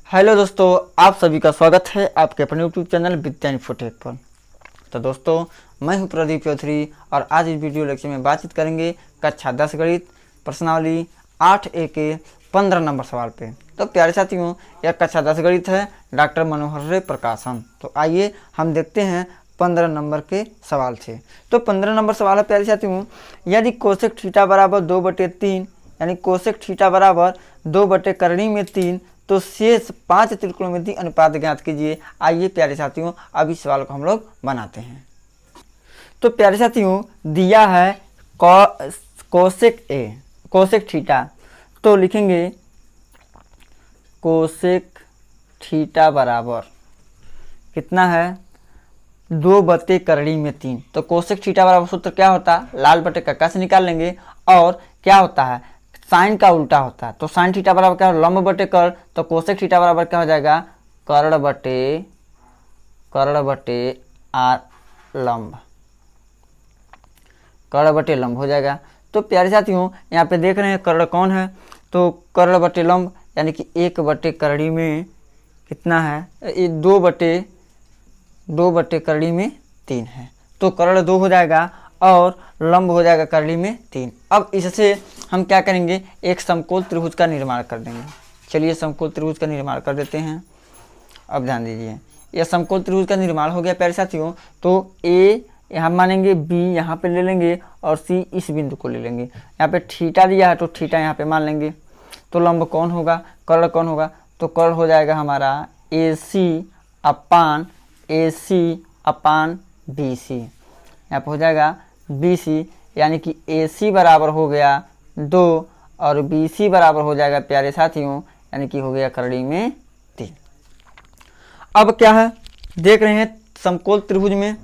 Hello दोस्तों, आप सभी का स्वागत है आपके अपने यूट्यूब चैनल विद्या इन्फोटेक पर। तो दोस्तों, मैं हूं प्रदीप चौधरी और आज इस वीडियो लेक्चर में बातचीत करेंगे कक्षा 10 गणित प्रश्नावली 8A के 15 नंबर सवाल पे। तो प्यारे साथियों, यह कक्षा 10 गणित है डॉक्टर मनोहर रे प्रकाशन। तो आइए हम देखते हैं 15 नंबर के सवाल से। तो 15 नंबर सवाल है प्यारे साथियों, यदि कोसेक थीटा बराबर 2/3 यानी कोसेक थीटा बराबर 2/करणी में 3 तो शेष 5 त्रिकोणमितीय अनुपात ज्ञात कीजिए। आइए प्यारे साथियों, अब इस सवाल को हम लोग बनाते हैं। तो प्यारे साथियों, दिया है कोसेक थीटा, तो लिखेंगे कोसेक थीटा बराबर कितना है 2/करणी में 3। तो कोसेक थीटा बराबर सूत्र क्या होता है, लाल बटे कक्का से निकाल लेंगे और क्या होता है साइन का उल्टा होता है। तो साइन थीटा बराबर क्या हो, लंब बटे कर्ण। तो कोसेक थीटा बराबर क्या हो जाएगा, कर्ण बटे आर लंब, कर्ण बटे लंब हो जाएगा। तो प्यारे साथियों, यहाँ पे देख रहे हैं कर्ण कौन है, तो कर्ण बटे लंब यानी कि 1/करणी में कितना है, 2/करणी में 3 है। तो कर्ण 2 हो जाएगा और लंब हो जाएगा करणी में 3। अब इससे हम क्या करेंगे, एक समकोण त्रिभुज का निर्माण कर देंगे। चलिए समकोण त्रिभुज का निर्माण कर देते हैं। अब ध्यान दीजिए, यह समकोण त्रिभुज का निर्माण हो गया प्यारे साथियों। तो ए यहाँ मानेंगे, बी यहाँ पे ले लेंगे और सी इस बिंदु को ले लेंगे। यहाँ पे थीटा दिया है तो थीटा यहाँ पे मान लेंगे। तो लंब कौन होगा, कर्ण कौन होगा, तो कर्ण हो जाएगा हमारा AC अपान BC। यहाँ पे हो जाएगा BC यानी कि AC बराबर हो गया 2 और BC बराबर हो जाएगा प्यारे साथियों यानी कि हो गया करणी में 3। अब क्या है, देख रहे हैं समकोण त्रिभुज में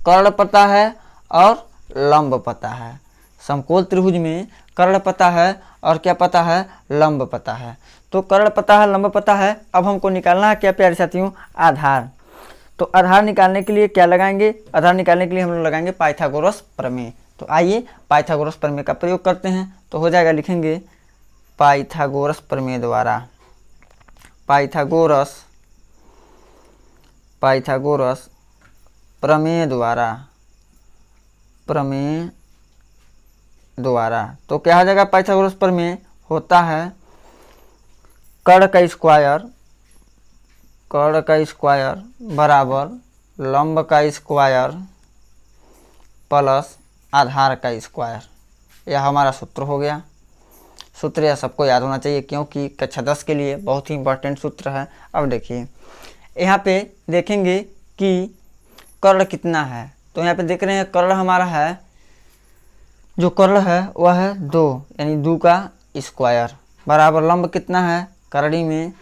कर्ण पता है और लंब पता है। समकोण त्रिभुज में कर्ण पता है और क्या पता है, लंब पता है। तो कर्ण पता है, लंब पता है। अब हमको निकालना है क्या प्यारे साथियों, आधार। तो आधार निकालने के लिए क्या लगाएंगे, आधार निकालने के लिए हम लोग लगाएंगे पाइथागोरस प्रमेय। तो आइए पाइथागोरस प्रमेय का प्रयोग करते हैं। तो हो जाएगा, लिखेंगे पाइथागोरस प्रमेय द्वारा, पाइथागोरस प्रमेय द्वारा। तो क्या हो जाएगा, पाइथागोरस प्रमेय होता है कर्ण का स्क्वायर बराबर लंब का स्क्वायर प्लस आधार का स्क्वायर। यह हमारा सूत्र हो गया। सूत्र यह सबको याद होना चाहिए क्योंकि कक्षा 10 के लिए बहुत ही इंपॉर्टेंट सूत्र है। अब देखिए, यहाँ पे देखेंगे कि कर्ण कितना है। तो यहाँ पे देख रहे हैं कर्ण हमारा है, जो कर्ण है वह है 2 यानी 2 का स्क्वायर बराबर लंब कितना है, करणी में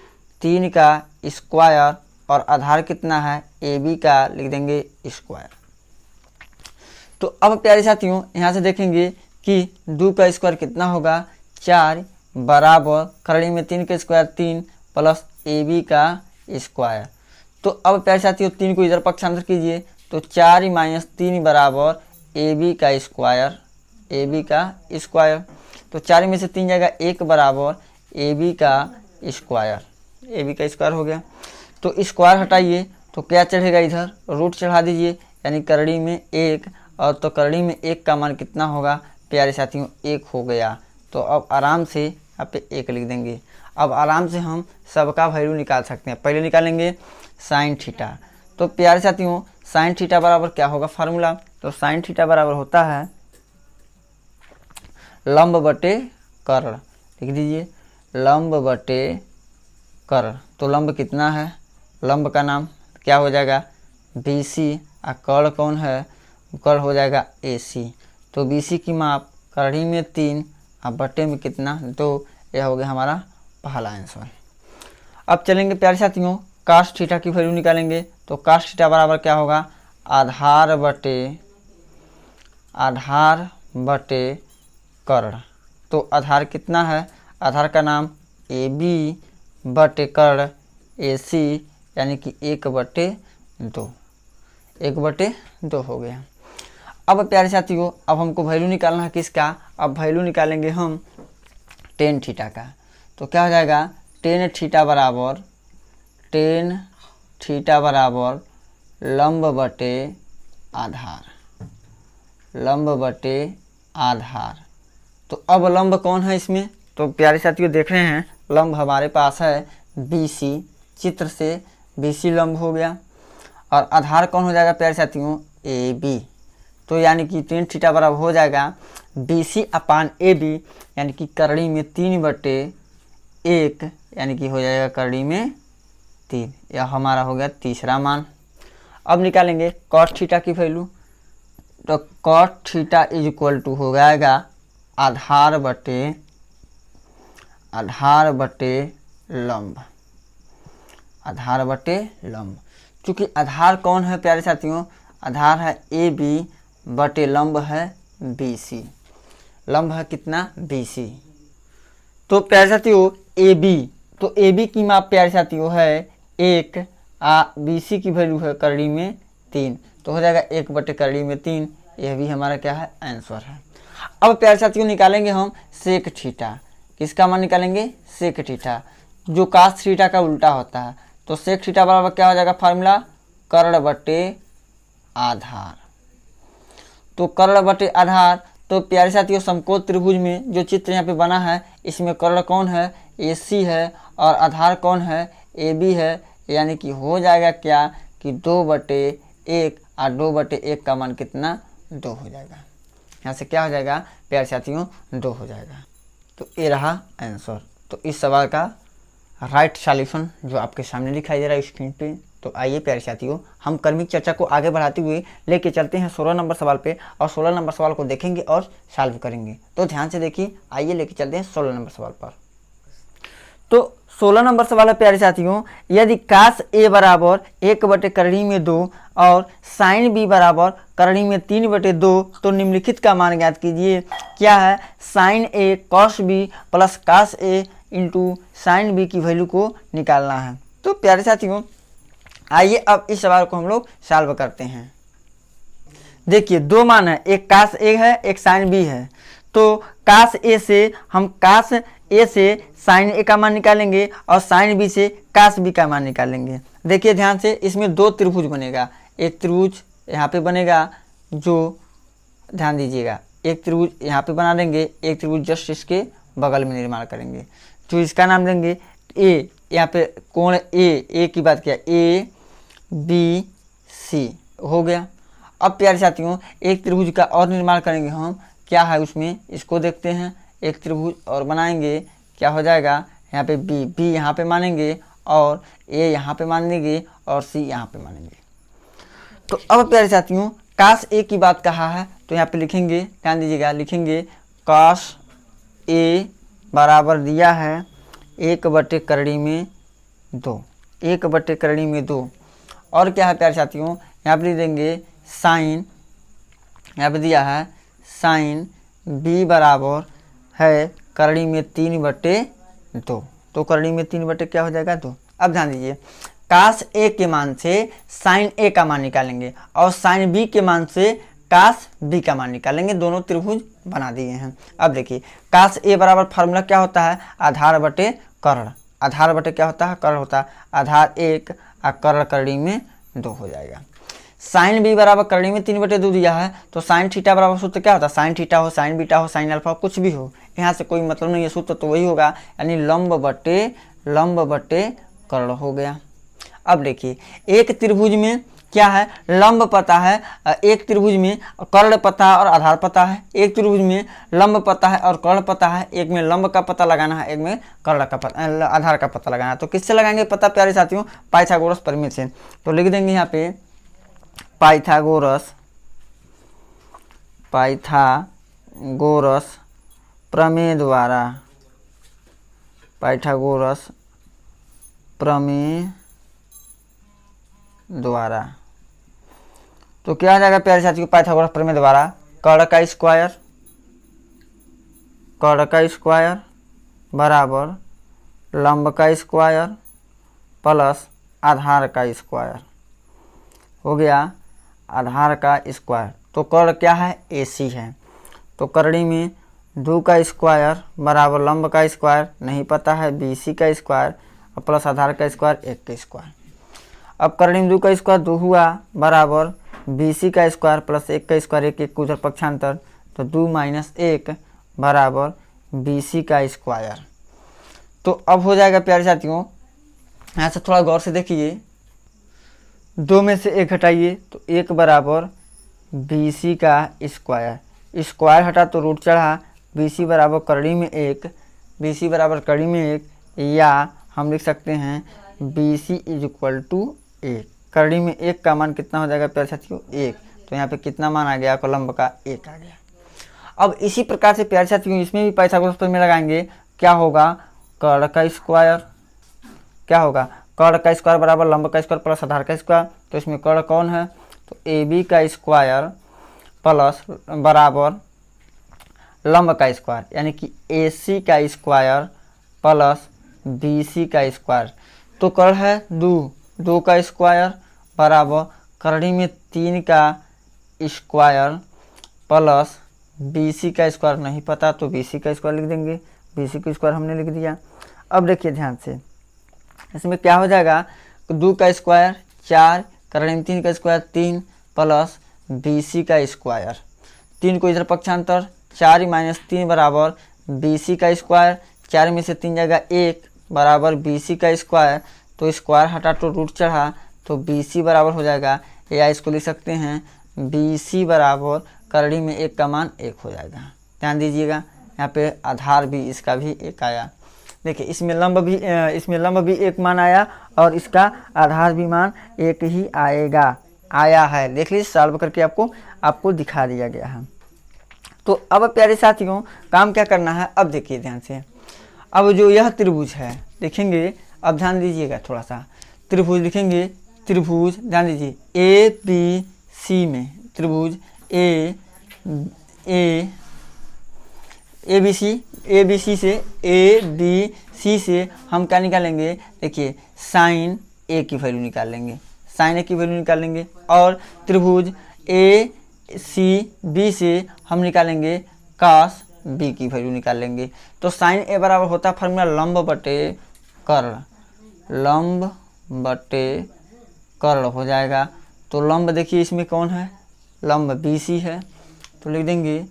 3 का स्क्वायर और आधार कितना है, AB का लिख देंगे स्क्वायर। तो अब प्यारे साथियों, यहाँ से देखेंगे कि 2 का स्क्वायर कितना होगा, 4 बराबर करणी में 3 का स्क्वायर 3 प्लस AB का स्क्वायर। तो अब प्यारे साथियों 3 को इधर पक्षांतर कीजिए, तो 4 - 3 बराबर AB का स्क्वायर। तो 4 में से 3 जाएगा 1 बराबर AB का स्क्वायर हो गया। तो स्क्वायर हटाइए तो क्या चढ़ेगा, इधर रूट चढ़ा दीजिए यानी करणी में 1 और तो करणी में 1 का मान कितना होगा प्यारे साथियों, 1 हो गया। तो अब आराम से यहाँ पे 1 लिख देंगे। अब आराम से हम सबका वैल्यू निकाल सकते हैं। पहले निकालेंगे साइन थीटा। तो प्यारे साथियों, साइन थीटा बराबर क्या होगा फार्मूला, तो साइन थीटा बराबर होता है लंब बटे कर्ण। लिख दीजिए लंब बटे कर्ण। तो लंब कितना है, लंब का नाम क्या हो जाएगा BC और कर्ण कौन है, कर्ण हो जाएगा AC। तो BC की माप करणी में 3 और बटे में कितना 2। यह हो गया हमारा पहला आंसर। अब चलेंगे प्यारे साथियों, कास थीटा की वैल्यू निकालेंगे। तो कास थीटा बराबर क्या होगा, आधार बटे कर्ण। तो आधार कितना है, आधार का नाम AB बटे कर्ण AC यानी कि 1/2 हो गया। अब प्यारे साथियों, अब हमको वैल्यू निकालना है किसका, अब वैल्यू निकालेंगे हम टेन थीटा का। तो क्या हो जाएगा टेन थीटा बराबर लंब बटे आधार। तो अब लंब कौन है इसमें? तो प्यारे साथियों देख रहे हैं लंब हमारे पास है BC, चित्र से BC लंब हो गया। और आधार कौन हो जाएगा प्यारे साथियों? AB। तो यानी कि टेन थीटा बराबर हो जाएगा BC अपान AB, यानी कि करड़ी में 3/1, यानी कि हो जाएगा करड़ी में 3। यह हमारा हो गया तीसरा मान। अब निकालेंगे कॉट थीटा की वैल्यू। तो cot theta is equal to हो जाएगा आधार बटे लंब। चूँकि आधार कौन है प्यारे साथियों? आधार है AB बटे लंब है BC। लंब है कितना? BC। तो प्यारे साथियों AB, तो AB की माप प्यारे साथियों है 1, BC की वैल्यू है करड़ी में 3, तो हो जाएगा 1 बटे करड़ी में 3। यह भी हमारा क्या है? आंसर है। अब प्यारे साथियों निकालेंगे हम सेक थीटा। किसका मान निकालेंगे? सेक थीटा, जो कास थीटा का उल्टा होता है। तो सेक थीटा बराबर क्या हो जाएगा फार्मूला? कर्ण बटे आधार। तो कर्ण बटे आधार, तो प्यारे साथियों समकोण त्रिभुज में जो चित्र यहाँ पे बना है इसमें कर्ण कौन है? AC है, और आधार कौन है? AB है। यानी कि हो जाएगा क्या कि 2/1, और 2/1 का मान कितना? 2 हो जाएगा। यहाँ से क्या हो जाएगा प्यारे साथियों? 2 हो जाएगा। तो ये रहा आंसर। तो इस सवाल का राइट सॉल्यूशन जो आपके सामने दिखाई दे रहा है स्क्रीन पे। तो आइए प्यारे साथियों हम क्रमिक चर्चा को आगे बढ़ाते हुए लेके चलते हैं 16 नंबर सवाल पे, और 16 नंबर सवाल को देखेंगे और सॉल्व करेंगे। तो ध्यान से देखिए, आइए लेके चलते हैं 16 नंबर सवाल पर। तो 16 नंबर सवाल है प्यारे साथियों, यदि कास A बराबर 1 बटे करड़ी में 2 और साइन B बराबर करड़ी में 3/2, तो निम्नलिखित का मान ज्ञात कीजिए। क्या है? Sine A cos B plus cos A into sine B की वैल्यू को निकालना है। तो प्यारे साथियों आइए अब इस सवाल को हम लोग सॉल्व करते हैं। देखिए दो मान है, एक कास A है, एक साइन B है। तो कास A से हम कास A से साइन A का मान निकालेंगे और साइन B से कास B का मान निकालेंगे। देखिए ध्यान से, इसमें दो त्रिभुज बनेगा। एक त्रिभुज यहाँ पे बनेगा, जो ध्यान दीजिएगा, एक त्रिभुज यहाँ पे बना देंगे, एक त्रिभुज जस्ट इसके बगल में निर्माण करेंगे, जो इसका नाम देंगे A। यहाँ पे कोण A की बात किया, ABC हो गया। अब प्यारे साथियों एक त्रिभुज का और निर्माण करेंगे हम, क्या है उसमें इसको देखते हैं। एक त्रिभुज और बनाएंगे, क्या हो जाएगा यहाँ पे B यहाँ पे मानेंगे, और A यहाँ पे मान लेंगे, और C यहाँ पे मानेंगे। तो अब प्यारे साथियों कास A की बात कहा है, तो यहाँ पे लिखेंगे, ध्यान दीजिएगा, लिखेंगे कास A बराबर दिया है 1 बटे करड़ी में 2, 1 बटे करड़ी में 2। और क्या है प्यारे साथियों, यहाँ पे लिख देंगे साइन, यहाँ पे दिया है साइन B बराबर है करड़ी में 3/2। तो करड़ी में 3 क्या हो जाएगा? 2। अब ध्यान दीजिए, कास A के मान से साइन A का मान निकालेंगे और साइन B के मान से कास B का मान निकालेंगे। दोनों त्रिभुज बना दिए हैं। अब देखिए कास A बराबर फार्मूला क्या होता है? आधार बटे कर्ण। आधार बटे क्या होता है? कर्ण होता है। आधार 1 और कर्ण करड़ी में 2 हो जाएगा। साइन B बराबर करड़ी में 3/2 दिया है, तो साइन थीटा बराबर सूत्र क्या होता है? साइन थीटा हो, साइन बीटा हो, साइन अल्फा हो, कुछ भी हो, यहाँ से कोई मतलब नहीं है, सूत्र तो वही होगा, यानी लंब बटे कर्ण हो गया। अब देखिए एक त्रिभुज में क्या है? लंब पता है, एक त्रिभुज में कर्ण पता है और आधार पता है। एक त्रिभुज में लंब पता है और कर्ण पता है, एक में लंब का पता लगाना है, एक में कर्ण का पता, आधार का पता लगाना है। तो किससे लगाएंगे पता प्यारे साथियों? पाइथागोरस प्रमेय से। तो लिख देंगे यहाँ पे पाइथागोरस प्रमेय द्वारा, पाइथागोरस प्रमेय द्वारा। तो क्या आ जाएगा प्यारे साथियों पाइथागोरस प्रमेय द्वारा? कर्ण का स्क्वायर बराबर लंब का स्क्वायर प्लस आधार का स्क्वायर हो गया। आधार का स्क्वायर, तो कर्ण क्या है? AC है, तो करड़ी में 2 का स्क्वायर बराबर लंब का स्क्वायर नहीं पता है BC का स्क्वायर और प्लस आधार का स्क्वायर 1 का स्क्वायर। अब करड़ी में 2 का स्क्वायर 2 हुआ बराबर BC का स्क्वायर प्लस 1 का स्क्वायर, 1 1 उधर पक्षांतर, तो 2 माइनस 1 बराबर BC का स्क्वायर। तो अब हो जाएगा प्यारे साथियों, यहाँ से थोड़ा गौर से देखिए, 2 में से 1 हटाइए तो 1 बराबर BC का स्क्वायर, स्क्वायर हटा तो रूट चढ़ा, BC बराबर करड़ी में 1, BC बराबर करड़ी में 1, या हम लिख सकते हैं BC इज इक्वल टू 1। करड़ी में 1 का मान कितना हो जाएगा प्यारे साथियों 1, तो यहाँ पे कितना मान आ गया, कोलम्ब का 1 आ गया। अब इसी प्रकार से प्यारे साथियों इसमें भी पाइथागोरस प्रमेय में लगाएंगे, क्या होगा, कर्ण का स्क्वायर, क्या होगा, कर्ण का स्क्वायर बराबर लंब का स्क्वायर प्लस आधार का स्क्वायर, तो इसमें कर्ण कौन है, तो AB का स्क्वायर प्लस बराबर लंब का स्क्वायर यानी कि AC का स्क्वायर प्लस BC का स्क्वायर। तो कर्ण है 2 का स्क्वायर बराबर करड़ी में 3 का स्क्वायर प्लस BC का स्क्वायर नहीं पता तो BC का स्क्वायर लिख देंगे, BC का स्क्वायर हमने लिख दिया। अब देखिए ध्यान से, इसमें क्या हो जाएगा, 2 का स्क्वायर 4, करड़ी में 3 का स्क्वायर 3 प्लस BC का स्क्वायर, 3 को इधर पक्षांतर, 4 माइनस 3 बराबर BC का स्क्वायर, 4 में से 3 जाएगा 1 बराबर BC का स्क्वायर, तो स्क्वायर हटा तो रूट चढ़ा, तो BC बराबर हो जाएगा, या इसको लिख सकते हैं BC बराबर करड़ी में 1 का मान 1 हो जाएगा। ध्यान दीजिएगा यहाँ पे आधार भी इसका भी 1 आया। देखिए इसमें लंब भी 1 मान आया और इसका आधार भी मान 1 ही आया है। देख लीजिए सॉल्व करके आपको दिखा दिया गया है। तो अब प्यारे साथियों काम क्या करना है, अब देखिए ध्यान से, अब जो यह त्रिभुज है देखेंगे, अब ध्यान दीजिएगा थोड़ा सा, त्रिभुज लिखेंगे, त्रिभुज ध्यान दीजिए ABC में त्रिभुज ABC से हम क्या निकालेंगे, देखिए साइन A की वैल्यू निकाल लेंगे, साइन A की वैल्यू निकाल लेंगे, और त्रिभुज ACB से हम निकालेंगे कॉस B की वैल्यू निकाल लेंगे। तो साइन A बराबर होता है फॉर्मूला लंब बटे कर्ण, लंब बटे कर्ण हो जाएगा। तो लंब देखिए इसमें कौन है, लंब BC है, तो लिख देंगे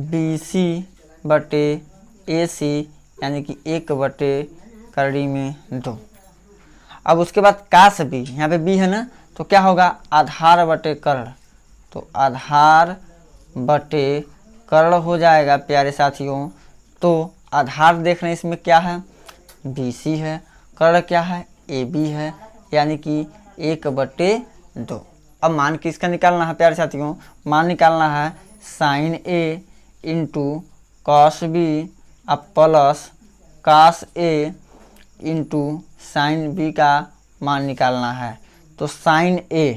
BC बटे AC यानी कि 1 बटे करड़ी में 2। अब उसके बाद कास B, यहाँ पे B है ना, तो क्या होगा, आधार बटे कर्ण, तो आधार बटे कर्ण हो जाएगा प्यारे साथियों। तो आधार देख रहे हैं इसमें क्या है, BC है, कर्ण क्या है, AB है, यानी कि 1 बटे 2। अब मान किसका निकालना है प्यारे साथियों, मान निकालना है sine A into cos B अब plus cos A into sine B का मान निकालना है। तो साइन A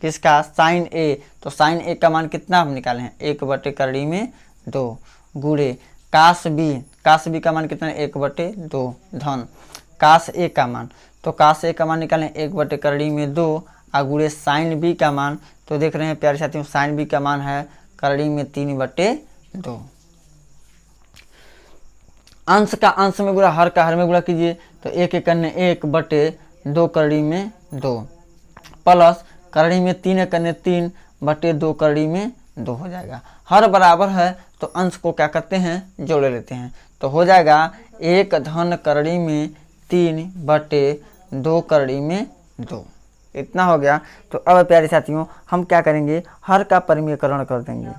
किसका, साइन A, तो साइन A का मान कितना हम निकाले हैं, 1 बटे करड़ी में 2 गुणे कास B का मान कितना है, 1 बटे 2 धन कास A का मान, तो कास A का मान निकालें 1 बटे करड़ी में 2 गुणे साइन B का मान, तो देख रहे हैं प्यारे साथियों साइन B का मान है करड़ी में 3 बटे 2। अंश का अंश में गुणा, हर का हर में गुणा कीजिए, तो 1 एक अन्य 1 बटे 2 करड़ी में 2 प्लस करड़ी में 3 एक अन्य 3 बटे 2 करड़ी में 2 हो जाएगा। हर बराबर है तो अंश को क्या करते हैं, जोड़ लेते हैं, तो हो जाएगा 1 धन करड़ी में 3 बटे 2 करड़ी में 2, इतना हो गया। तो अब प्यारे साथियों हम क्या करेंगे, हर का परिमेयकरण कर देंगे,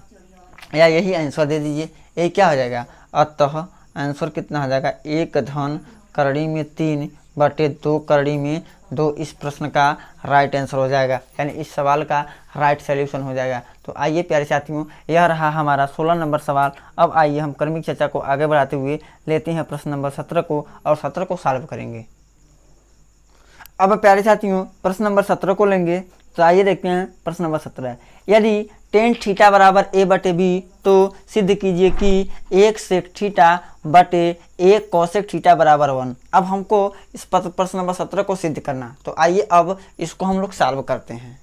या यही आंसर दे दीजिए, ये क्या हो जाएगा, अतः आंसर कितना हो जाएगा, 1 धन करड़ी में 3 बटे 2 करड़ी में 2 इस प्रश्न का राइट आंसर हो जाएगा, यानी इस सवाल का राइट सॉल्यूशन हो जाएगा। तो आइए प्यारे साथियों यह रहा हमारा 16 नंबर सवाल। अब आइए हम क्रमिक चर्चा को आगे बढ़ाते हुए लेते हैं प्रश्न नंबर 17 को, और 17 को सॉल्व करेंगे। अब प्यारे साथियों प्रश्न नंबर 17 को लेंगे, तो आइए देखते हैं प्रश्न नंबर 17। यदि टेन थीटा बराबर A बटे B तो सिद्ध कीजिए कि 1 सेक थीटा बटे 1 कोसेक थीटा बराबर 1। अब हमको इस प्रश्न नंबर 17 को सिद्ध करना, तो आइए अब इसको हम लोग सॉल्व करते हैं।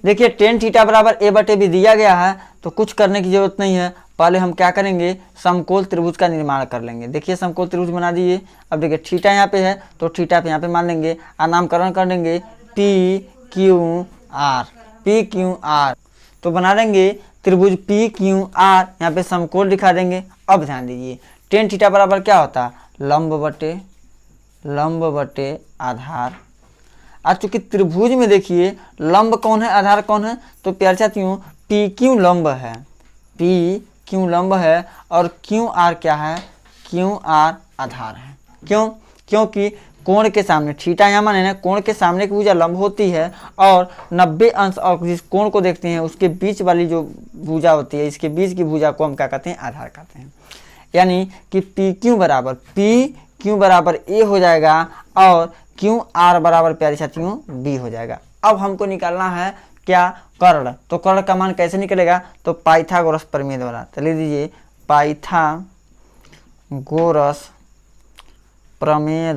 देखिए टेन थीटा बराबर A बटे B दिया गया है, तो कुछ करने की जरूरत नहीं है, पहले हम क्या करेंगे, समकोल त्रिभुज का निर्माण कर लेंगे। देखिए समकोल त्रिभुज बना दिए। अब देखिए थीटा यहाँ पे है तो थीटा पे यहाँ पे मान लेंगे और नामकरण कर देंगे P Q R, P Q R. तो बना देंगे त्रिभुज पी क्यू आर, यहाँ पे समकोल दिखा देंगे। अब ध्यान दीजिए टेन थीटा बराबर क्या होता है, लंब बटे आधार। आज चूंकि त्रिभुज में देखिए लंब कौन है आधार कौन है, तो प्यारे साथियों पी क्यू लंब है, पी क्यू लंब है और क्यू आर क्या है, क्यू आर आधार है। क्यों, क्योंकि कोण के सामने थीटा यहाँ माने ना, कोण के सामने की भुजा लंब होती है और 90 अंश और जिस कोण को देखते हैं उसके बीच वाली जो भुजा होती है, इसके बीच की भुजा को हम क्या कहते हैं, आधार कहते हैं। यानी कि पी क्यू बराबर ए हो जाएगा और क्यू आर बराबर प्यारे साथियों बी हो जाएगा। अब हमको निकालना है क्या, कर्ण। तो कर्ण का मान कैसे निकलेगा, तो पाइथागोरस प्रमेय द्वारा। चलिए दीजिए पाइथागोरस प्रमेय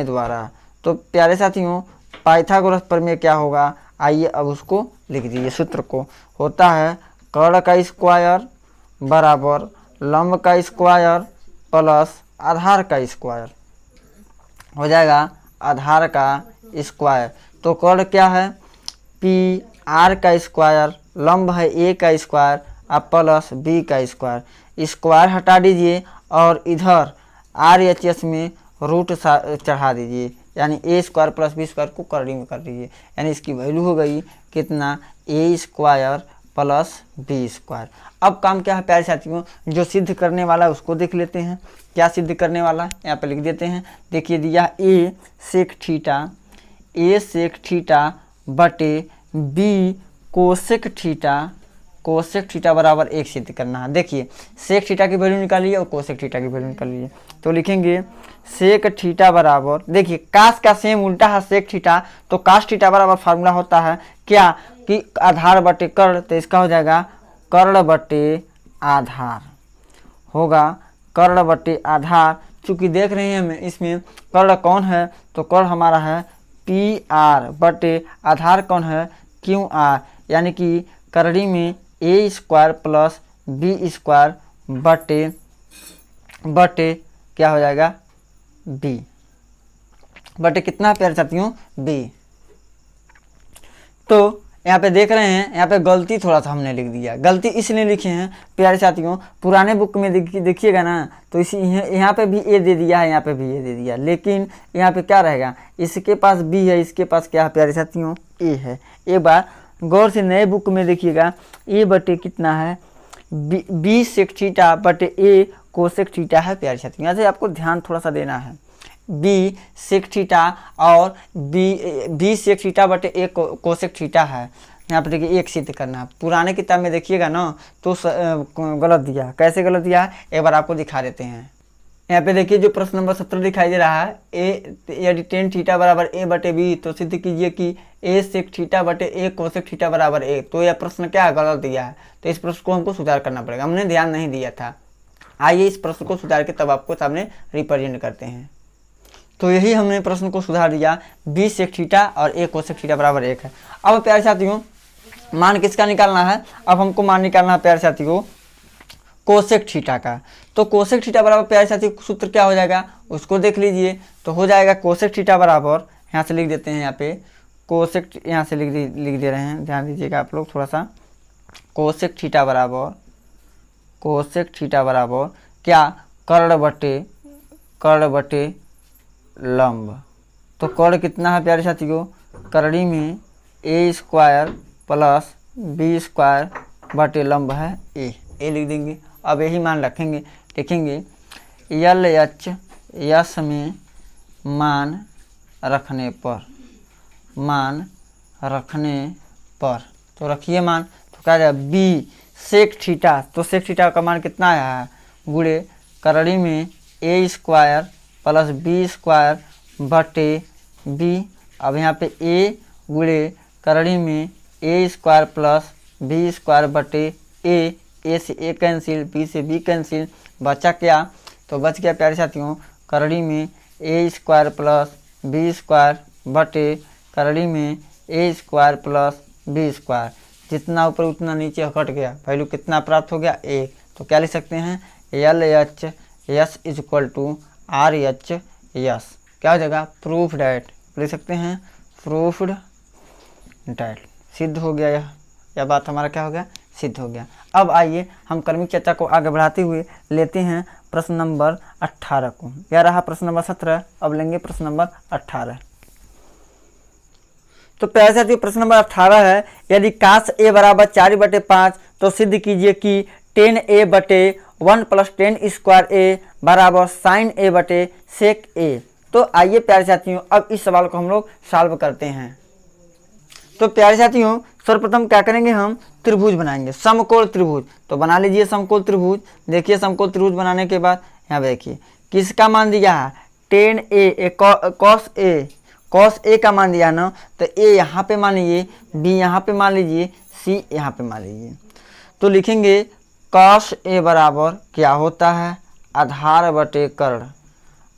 द्वारा। तो प्यारे साथियों पाइथागोरस प्रमेय क्या होगा, आइए अब उसको लिख दीजिए। सूत्र को होता है कर्ण का स्क्वायर बराबर लंब का स्क्वायर प्लस आधार का स्क्वायर हो जाएगा, आधार का स्क्वायर। तो कर्ण क्या है, पी आर का स्क्वायर, लंब है ए का स्क्वायर और प्लस बी का स्क्वायर। स्क्वायर हटा दीजिए और इधर आर एच एस में रूट चढ़ा दीजिए, यानी ए स्क्वायर प्लस बी स्क्वायर को करड़ी में कर दीजिए। यानी इसकी वैल्यू हो गई कितना, ए स्क्वायर प्लस बी स्क्वायर। अब काम क्या है प्यारे साथियों, जो सिद्ध करने वाला है उसको देख लेते हैं। क्या सिद्ध करने वाला है, यहाँ पे लिख देते हैं। देखिए दिया ए सेक थीटा बटे बी कोसेक थीटा बराबर 1 सिद्ध करना है। देखिए सेक थीटा की वैल्यू निकालिए और कोसेक थीटा की वैल्यू निकालिए। तो लिखेंगे सेक थीटा बराबर, देखिए कास का सेम उल्टा है सेक थीटा, तो कास थीटा बराबर फार्मूला होता है क्या कि आधार बटे कर्ण। तो इसका हो जाएगा कर्ण बटे आधार, होगा कर्ण बटे आधार। चूंकि देख रहे हैं हम इसमें कर्ण कौन है, तो कर्ण हमारा है पी आर बटे आधार कौन है, क्यू आर। यानी कि करड़ी में ए स्क्वायर प्लस बी स्क्वायर बटे क्या हो जाएगा, बी बटे कितना प्यारे साथियों, बी। तो यहाँ पे देख रहे हैं, यहाँ पे गलती थोड़ा सा हमने लिख दिया। गलती इसलिए लिखे हैं प्यारे साथियों, पुराने बुक में देखिएगा ना, तो इसी यहाँ पे भी ए दे दिया है, यहाँ पे भी ए दे दिया, लेकिन यहाँ पे क्या रहेगा, इसके पास बी है, इसके पास क्या है प्यारे साथियों, ए है। एक बार गौर से नए बुक में देखिएगा, ए बटे कितना है, बी सेक थीटा बटे ए कोसेक थीटा है प्यारे साथियों। यहाँ से आपको ध्यान थोड़ा सा देना है, बी सेक थीटा और बी सेक थीटा बटे ए कोसेक थीटा है। यहाँ पे देखिए एक सिद्ध करना है। पुराने किताब में देखिएगा ना तो गलत दिया, कैसे गलत दिया है एक बार आपको दिखा देते हैं। यहाँ पे देखिए जो प्रश्न नंबर 17 दिखाई दे रहा है, ए यदि टेन थीटा बराबर ए बटे बी तो सिद्ध कीजिए कि ए सेक थीटा बटे ए कोसेक थीटा बराबर ए। तो यह प्रश्न क्या है, गलत दिया है। तो इस प्रश्न को हमको सुधार करना पड़ेगा, हमने ध्यान नहीं दिया था। आइए इस प्रश्न को सुधार के तब आपको सामने रिप्रेजेंट करते हैं। तो यही हमने प्रश्न को सुधार दिया, बी सेक थीटा और ए कोसेक थीटा बराबर 1 है। अब प्यारे साथियों मान किसका निकालना है, अब हमको मान निकालना है प्यारे साथियों कोसेक थीटा का। तो कोसेक थीटा बराबर प्यारे साथियों सूत्र क्या हो जाएगा उसको देख लीजिए। तो हो जाएगा कोसेक थीटा बराबर, यहाँ से लिख देते हैं, यहाँ पे कोसेक यहाँ से लिख दे रहे हैं, ध्यान दीजिएगा आप लोग थोड़ा सा। कोसेक थीटा बराबर क्या, कर्ण बटे लंब। तो कर्ण कितना है प्यारे साथियों, करड़ी में ए स्क्वायर प्लस बी स्क्वायर बटे लंब है ए लिख देंगे। अब यही मान रखेंगे, लिखेंगे यल एच यस में मान रखने पर तो रखिए मान। तो क्या जाएगा, बी सेक थीटा, तो सेक थीटा का मान कितना आया है, गुणे करड़ी में ए स्क्वायर प्लस बी स्क्वायर बटे बी। अब यहाँ पे ए गुणे करड़ी में ए स्क्वायर प्लस बी स्क्वायर बटे ए से ए कैंसिल, बी से बी कैंसिल, बचा क्या, तो बच गया प्यारे साथियों करड़ी में ए स्क्वायर प्लस बी स्क्वायर बटे करड़ी में ए स्क्वायर प्लस बी स्क्वायर। जितना ऊपर उतना नीचे हट गया, वैल्यू कितना प्राप्त हो गया 1। तो क्या लिख सकते हैं LHS is equal to RHS। क्या हो जाएगा प्रूफ डैट, लिख सकते हैं प्रूफ्ड डैट, सिद्ध हो गया यह बात हमारा क्या हो गया सिद्ध हो गया। अब आइए हम क्रमिक चर्चा को आगे बढ़ाते हुए लेते हैं प्रश्न नंबर 18 को। यह रहा प्रश्न नंबर 17, अब लेंगे प्रश्न नंबर 18। तो प्यारे साथियों प्रश्न नंबर 18 है, यदि cos A बराबर 4/5 तो सिद्ध कीजिए कि 10A/1 + 10² A बराबर sin A/sec A। तो आइए प्यारे साथियों अब इस सवाल को हम लोग सॉल्व करते हैं। तो प्यारे साथियों सर्वप्रथम क्या करेंगे, हम त्रिभुज बनाएंगे, समकोण त्रिभुज। तो बना लीजिए समकोण त्रिभुज। देखिए समकोण त्रिभुज बनाने के बाद यहाँ देखिए किसका मान दिया है 10A cos A का मान दिया है ना, तो A यहाँ पे मान लीजिए, B यहाँ पे मान लीजिए, C यहाँ पे मान लीजिए। तो लिखेंगे cos A बराबर क्या होता है आधार बटे कर्ण,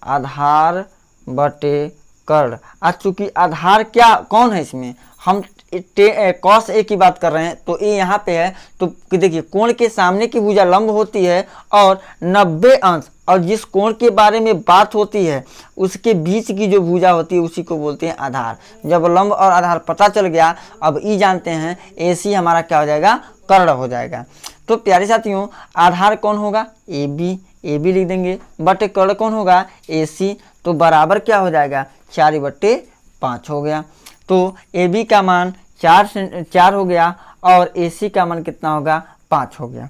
आधार बटे कर्ण। आज चूंकि आधार क्या कौन है, इसमें हम cos A की बात कर रहे हैं, तो A यहाँ पे है। तो देखिए कोण के सामने की भुजा लंब होती है और 90 अंश, और जिस कोण के बारे में बात होती है उसके बीच की जो भुजा होती है उसी को बोलते हैं आधार। जब लंब और आधार पता चल गया, अब ई जानते हैं, AC हमारा क्या हो जाएगा कर्ण हो जाएगा। तो प्यारे साथियों आधार कौन होगा AB लिख देंगे, बटे कर्ण कौन होगा AC। तो बराबर क्या हो जाएगा 4/5 हो गया। तो AB का मान 4 हो गया और AC का मान कितना होगा 5 हो गया।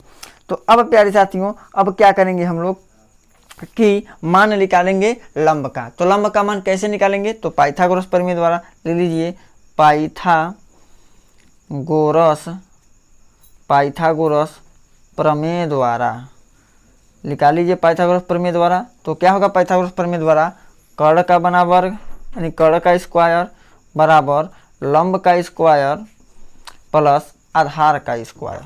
तो अब प्यारे साथियों अब क्या करेंगे हम लोग कि मान निकालेंगे लंब का। तो लंब का मान कैसे निकालेंगे, तो पाइथागोरस प्रमेय द्वारा ले लीजिए, पाइथागोरस प्रमेय द्वारा निकाल लीजिए, पाइथागोरस प्रमेय द्वारा। तो क्या होगा पाइथागोरस प्रमेय द्वारा, कर्ण का बना वर्ग यानी कर्ण का स्क्वायर बराबर लंब का स्क्वायर प्लस आधार का स्क्वायर,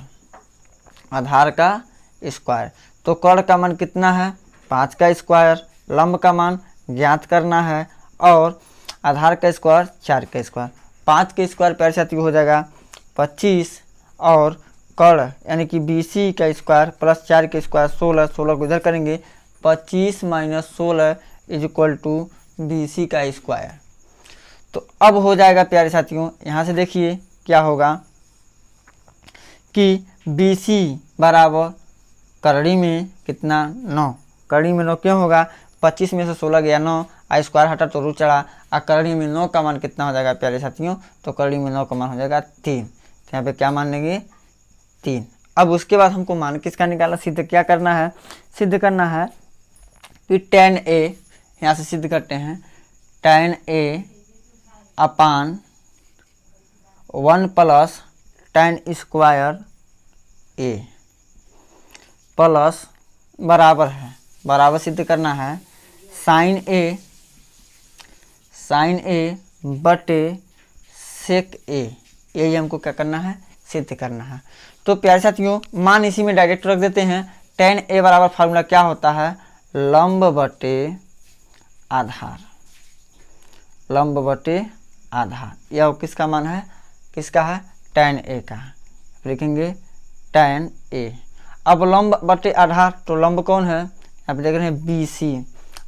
आधार का स्क्वायर। तो कर्ण का मान कितना है 5 का स्क्वायर, लंब का मान ज्ञात करना है और आधार का स्क्वायर 4 का स्क्वायर। 5 के स्क्वायर प्यारे साथियों हो जाएगा 25 और कर्ण यानी कि BC का स्क्वायर प्लस 4 के स्क्वायर 16 को इधर करेंगे, 25 - 16 इज इक्वल टू BC का स्क्वायर। तो अब हो जाएगा प्यारे साथियों, यहाँ से देखिए क्या होगा कि BC बराबर करड़ी में कितना 9, करड़ी में 9 क्यों होगा 25 में से 16 गया 9, स्क्वायर हटा तो रूट चढ़ा, और करड़ी में 9 का मान कितना हो जाएगा प्यारे साथियों, तो करड़ी में 9 का मान हो जाएगा 3। तो यहाँ पे क्या मान लेंगे 3। अब उसके बाद हमको मान किसका निकालना, सिद्ध क्या करना है, सिद्ध करना है कि tan A, यहाँ से सिद्ध करते हैं tan A upon 1 plus tan square A plus बराबर है, बराबर सिद्ध करना है sin A बटे sec A, यही हमको क्या करना है सिद्ध करना है। तो प्यारे साथियों मान इसी में डायरेक्ट रख देते हैं। tan A बराबर फार्मूला क्या होता है लंब बटे आधार, लंब बटे आधार। यह किसका मान है, किसका है tan A का, लिखेंगे tan A। अब लंब बटे आधार, तो लंब कौन है यहाँ पे देख रहे हैं BC,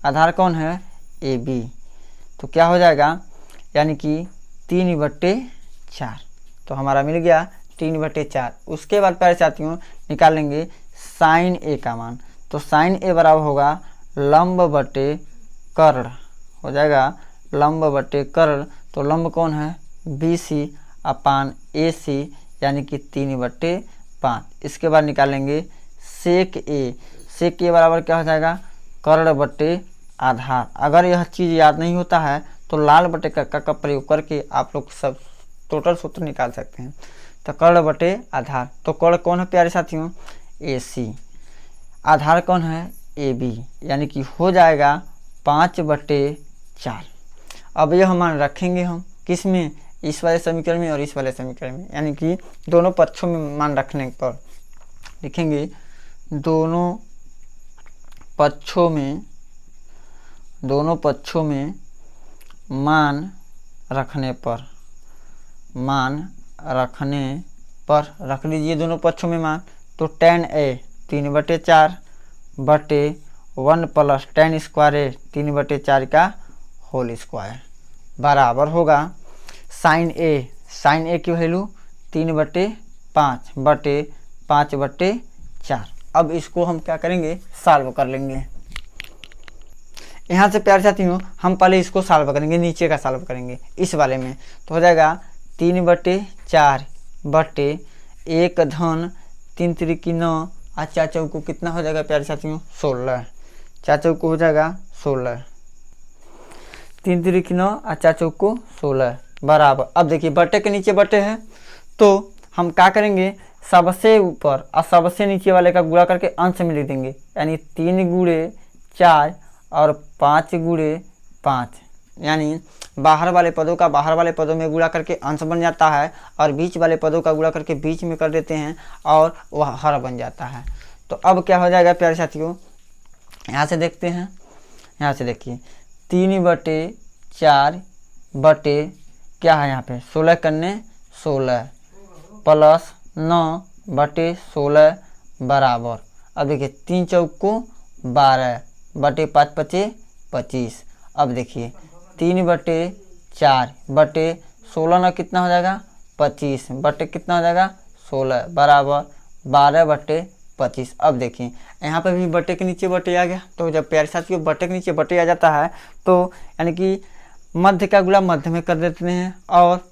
आधार कौन है AB। तो क्या हो जाएगा यानी कि 3/4, तो हमारा मिल गया 3/4। उसके बाद प्यारे साथियों निकालेंगे sin A का मान। तो sin A बराबर होगा लंब बटे कर्ण हो जाएगा, लंब बटे कर्ण। तो लंब कौन है BC अपान AC यानी कि 3/5। इसके बाद निकालेंगे sec A, sec A बराबर क्या हो जाएगा कर्ण बटे आधार। अगर यह चीज़ याद नहीं होता है तो लाल बटे का प्रयोग करके आप लोग सब टोटल सूत्र निकाल सकते हैं। तो कर्ण बटे आधार, तो कर्ण कौन है प्यारे साथियों AC, आधार कौन है AB, यानी कि हो जाएगा 5/4। अब यह मान रखेंगे हम किस में, इस वाले समीकरण में और इस वाले समीकरण में, यानी कि दोनों पक्षों में मान रखने पर लिखेंगे दोनों पक्षों में मान रखने पर रख लीजिए दोनों पक्षों में मान। तो tan a 3/4 बटे 1 प्लस tan स्क्वायर a 3/4 का होल स्क्वायर बराबर होगा साइन a की वैल्यू 3/5 बटे 5/4। अब इसको हम क्या करेंगे, सॉल्व कर लेंगे। यहाँ से प्यारे साथियों हम पहले इसको सॉल्व करेंगे, नीचे का सॉल्व करेंगे इस वाले में। तो हो जाएगा 3/4 बटे 1 धन 3 त्रिकी 9 और 4 चौको कितना हो जाएगा प्यारे साथियों 16। 4 चौको हो जाएगा 16, 3 त्रिकी 9 और 4 चौको 16 बराबर। अब देखिए बटे के नीचे बटे है तो हम क्या करेंगे, सबसे ऊपर और सबसे नीचे वाले का गुणा करके अंश में लिख देंगे, यानी 3 गुणे 4 और 5 गुणे 5, यानी बाहर वाले पदों का बाहर वाले पदों में गुणा करके अंश बन जाता है और बीच वाले पदों का गुणा करके बीच में कर देते हैं और वह हर बन जाता है। तो अब क्या हो जाएगा प्यारे साथियों, यहाँ से देखते हैं। यहाँ से देखिए 3/4 बटे क्या है यहाँ पे 16 करने 16 प्लस 9/16 बराबर। अब देखिए 3 चौको 12 बटे 5 पचे 25। अब देखिए 3/4 बटे 16 ना कितना हो जाएगा 25 बटे कितना हो जाएगा 16 बराबर 12/25। अब देखिए यहाँ पे भी बटे के नीचे बटे आ गया। तो जब प्यारे साथियों बटे के नीचे बटे आ जाता है तो यानी कि मध्य का गुणा मध्य में कर देते हैं और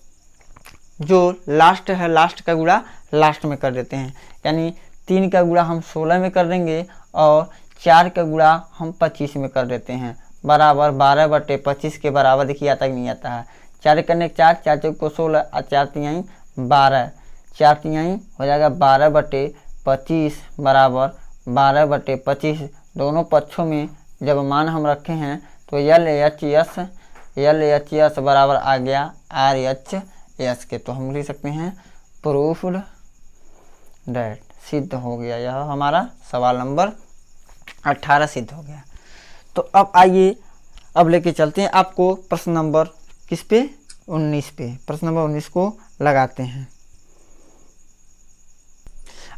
जो लास्ट है लास्ट का गुणा लास्ट में कर देते हैं, यानी 3 का गुणा हम 16 में कर देंगे और 4 का गुणा हम 25 में कर देते हैं बराबर 12/25 के बराबर। देखिए आता कि नहीं आता है, 4 करने 4, 4 चौको 16 और 4 तिहाई 12, 4 तिहाई हो जाएगा 12/25 बराबर 12/25। दोनों पक्षों में जब मान हम रखे हैं तो LHS बराबर आ गया RHS के। तो हम लिख सकते हैं प्रूफ्ड डेट, सिद्ध हो गया। यह हमारा सवाल नंबर 18 सिद्ध हो गया। तो अब आइए अब लेके चलते हैं आपको प्रश्न नंबर किस पे 19 पे। प्रश्न नंबर 19 को लगाते हैं।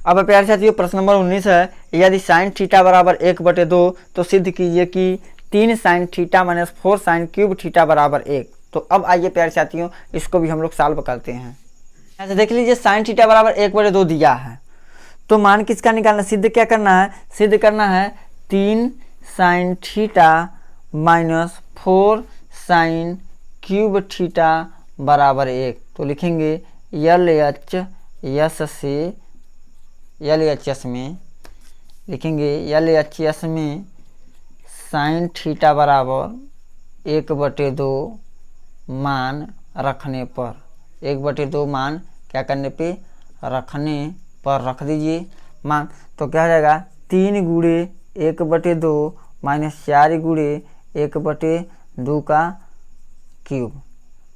अब प्यारे साथियों प्रश्न नंबर 19 है, यदि साइन थीटा बराबर 1/2 तो सिद्ध कीजिए कि 3 sine theta minus 4 sine cube theta बराबर 1। तो अब आइए प्यारे साथियों इसको भी हम लोग सॉल्व करते हैं। ऐसे देख लीजिए साइन थीटा बराबर 1/2 दिया है तो मान किसका निकालना, सिद्ध क्या करना है, सिद्ध करना है 3 sine theta minus 4 sine cube theta बराबर 1। तो लिखेंगे LHS में लिखेंगे LHS में साइन थीटा बराबर 1/2 मान रखने पर 1/2 मान क्या करने पे रखने पर रख दीजिए मान। तो क्या हो जाएगा 3 गुणे 1/2 माइनस 4 गुणे 1/2 का क्यूब।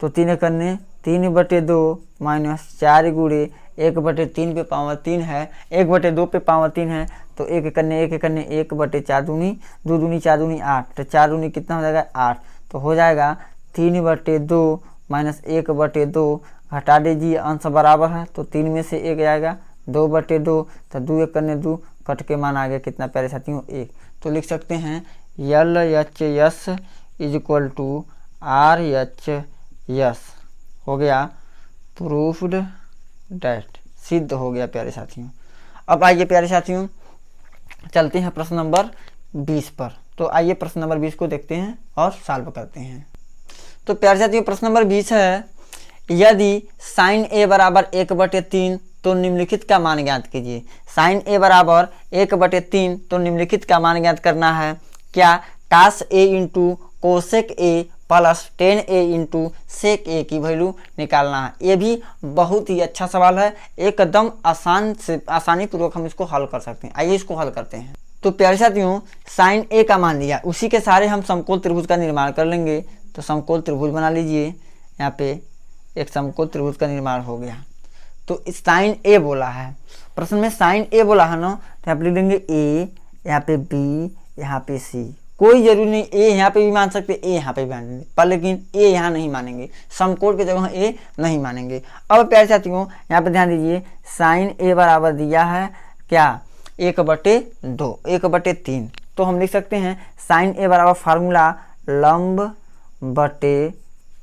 तो 3 करने 3/2 माइनस 4 गुणे 1/3 पे पावर 3 है, 1/2 पे पावर 3 है तो 1 करने 1/4 दूनी 2 दूनी 4 दूनी 8। तो 4 दूनी कितना हो जाएगा 8। तो हो जाएगा 3/2 माइनस 1/2 घटा दीजिए अंश बराबर है तो 3 में से 1 आएगा 2/2। तो 2 1 करने 2 कट के मान आ गया कितना प्यारे साथियों 1। तो लिख सकते हैं LHS इक्वल टू RHS हो गया प्रूफ्ड डेट, सिद्ध हो गया प्यारे साथियों। अब आइए प्यारे साथियों चलते हैं प्रश्न नंबर 20 पर। तो आइए प्रश्न नंबर 20 को देखते हैं और सॉल्व करते हैं। तो प्यारे साथियों प्रश्न नंबर 20 है, यदि साइन A बराबर 1/3 तो निम्नलिखित का मान ज्ञात कीजिए। साइन A बराबर 1/3 तो निम्नलिखित का मान ज्ञात करना है। क्या cos A into cosec A plus tan A into sec A की वैल्यू निकालना है। ये भी बहुत ही अच्छा सवाल है, एकदम आसानी पूर्वक हम इसको हल कर सकते हैं। आइए इसको हल करते हैं। तो प्यारे साथियों साइन A का मान दिया, उसी के सहारे हम समकोण त्रिभुज का निर्माण कर लेंगे। तो समकोण त्रिभुज बना लीजिए, यहाँ पे एक समकोण त्रिभुज का निर्माण हो गया। तो साइन A बोला है, प्रश्न में साइन A बोला है ना, तो यहाँ पे लिख देंगे A, यहाँ पे B, यहाँ पे C। कोई जरूरी नहीं ए यहाँ पे भी मान सकते, ए यहाँ पे भी मानेंगे, पर लेकिन ए यहाँ नहीं मानेंगे, समकोण की जगह ए नहीं मानेंगे। अब प्यारे साथियों यहाँ पे ध्यान दीजिए, साइन ए बराबर दिया है क्या 1/2, 1/3, तो हम लिख सकते हैं साइन ए बराबर फार्मूला लंब बटे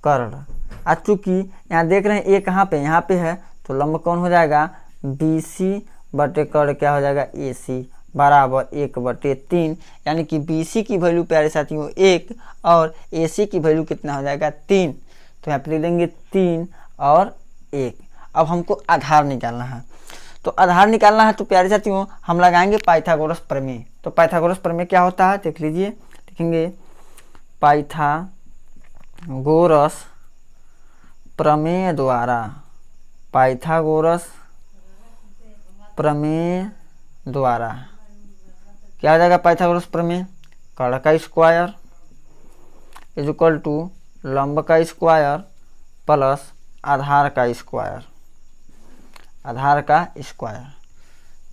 कर्ण। अब चूंकि यहाँ देख रहे हैं ए कहाँ पे, यहाँ पे है, तो लंब कौन हो जाएगा BC बटे कर्ण क्या हो जाएगा AC बराबर 1/3, यानी कि BC की वैल्यू प्यारे साथियों 1 और AC की वैल्यू कितना हो जाएगा 3, तो यहाँ पे लिख देंगे 3 और 1। अब हमको आधार निकालना है, तो आधार निकालना है तो प्यारे साथियों हम लगाएंगे पाइथागोरस प्रमेय। तो पाइथागोरस प्रमेय क्या होता है देख लीजिए, लिखेंगे पाइथागोरस प्रमेय द्वारा, पाइथागोरस प्रमेय द्वारा क्या हो जाएगा पाइथागोरस प्रमेय, कर्ण का स्क्वायर इज इक्वल टू लंब का स्क्वायर प्लस आधार का स्क्वायर, आधार का स्क्वायर।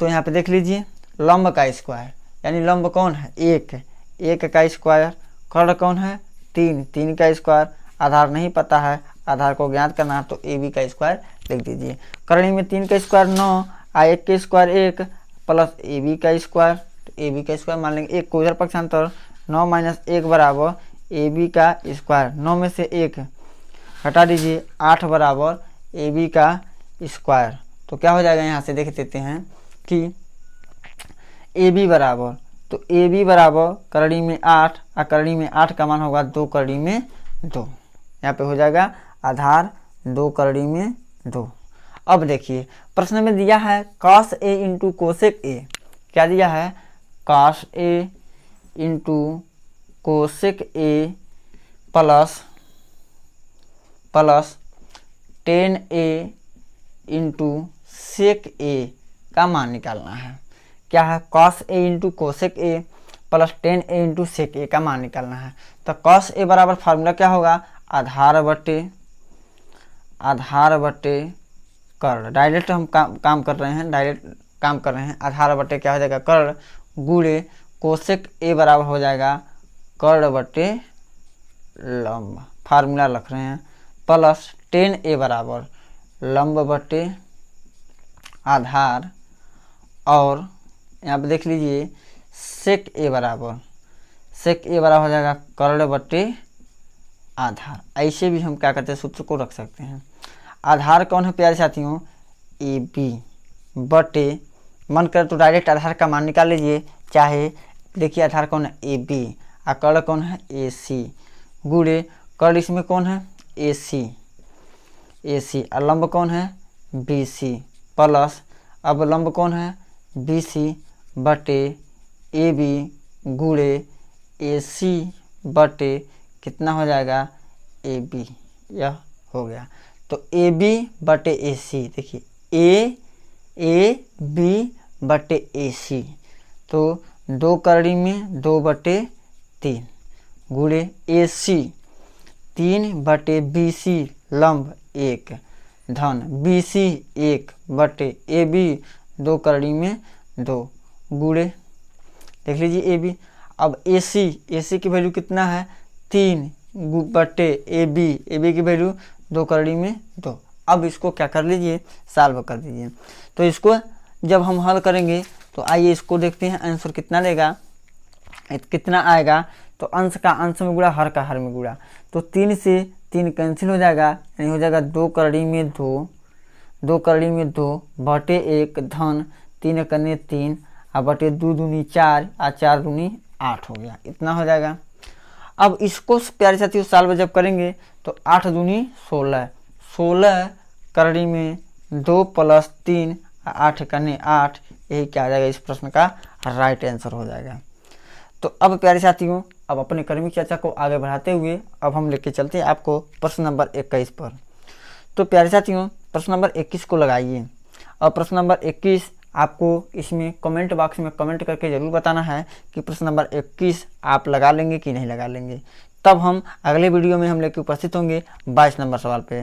तो यहाँ पे देख लीजिए लंब का स्क्वायर, यानी लंब कौन है 1, 1 का स्क्वायर, कर्ण कौन है 3, 3 का स्क्वायर, आधार नहीं पता है, आधार को ज्ञात करना है तो AB का स्क्वायर लिख दीजिए। करणी में 3 का स्क्वायर 9, 1 का स्क्वायर 1 प्लस AB का स्क्वायर, तो AB का स्क्वायर मान लेंगे 1 को इधर पक्षांतर, 9 - 1 बराबर AB का स्क्वायर, 9 में से 1 हटा दीजिए, 8 बराबर AB का स्क्वायर। तो क्या हो जाएगा यहाँ से देख देते हैं कि AB बराबर, तो AB बराबर करणी में 8 और करणी में 8 का मान होगा 2 करणी में 2, यहाँ पे हो जाएगा आधार 2 करणी में 2। अब देखिए प्रश्न में दिया है cos A into cosec A, क्या दिया है cos A into cosec A plus tan A into sec A का मान निकालना है। क्या है cos A into cosec A plus tan A into sec A का मान निकालना है। तो cos A बराबर फार्मूला क्या होगा आधार बटे कर्ण, डायरेक्ट हम काम कर रहे हैं, आधार बटे क्या हो जाएगा कर्ण गुणे कोसेक A बराबर हो जाएगा कर्ण बटे लंब, फार्मूला रख रहे हैं, प्लस tan A बराबर लंब बटे आधार, और यहाँ पे देख लीजिए सेक A बराबर हो जाएगा कर्ण बटे आधार। ऐसे भी हम क्या करते हैं सूत्र को रख सकते हैं। आधार कौन है प्यारे साथियों AB बटे, मन करे तो डायरेक्ट आधार का मान निकाल लीजिए, चाहे देखिए आधार कौन है AB और कर्ण कौन है AC, गुणे कर्ण इसमें कौन है AC और लंब कौन है BC, प्लस अब लंब कौन है BC बटे AB गुणे AC बटे कितना हो जाएगा AB, यह हो गया। तो AB बटे AC, देखिए AB बटे AC, तो 2 करणी में 2/3 गुणे AC 3 बटे BC लंब 1 धन BC 1 बटे AB 2 करणी में 2 गुणे देख लीजिए AB। अब AC की वैल्यू कितना है 3 बटे AB की वैल्यू 2 करणी में 2। अब इसको क्या कर लीजिए सॉल्व कर दीजिए। तो इसको जब हम हल करेंगे तो आइए इसको देखते हैं आंसर कितना देगा, कितना आएगा। तो अंश का अंश में गुणा, हर का हर में गुणा, तो 3 से 3 कैंसिल हो जाएगा, यानी हो जाएगा 2 करणी में 2 करणी में 2 बटे 1 धन 3 कन्ने 3 और बटे 2 दूनी 4 और 4 दूनी 8 हो गया, इतना हो जाएगा। अब इसको प्यारे साथियों सॉल्व जब करेंगे तो 8 दूनी 16 करणी में 2 प्लस 3 8 कन्ने 8, यही क्या आ जाएगा इस प्रश्न का राइट आंसर हो जाएगा। तो अब प्यारे साथियों अब अपने क्रमिक चर्चा को आगे बढ़ाते हुए अब हम लेके चलते हैं आपको प्रश्न नंबर 21 पर। तो प्यारे साथियों प्रश्न नंबर 21 को लगाइए, और प्रश्न नंबर 21 आपको इसमें कमेंट बॉक्स में कमेंट करके ज़रूर बताना है कि प्रश्न नंबर 21 आप लगा लेंगे कि नहीं लगा लेंगे। तब हम अगले वीडियो में हम लेके उपस्थित होंगे 22 नंबर सवाल पे।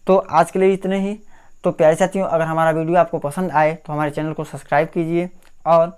तो आज के लिए इतने ही। तो प्यारे साथियों अगर हमारा वीडियो आपको पसंद आए तो हमारे चैनल को सब्सक्राइब कीजिए और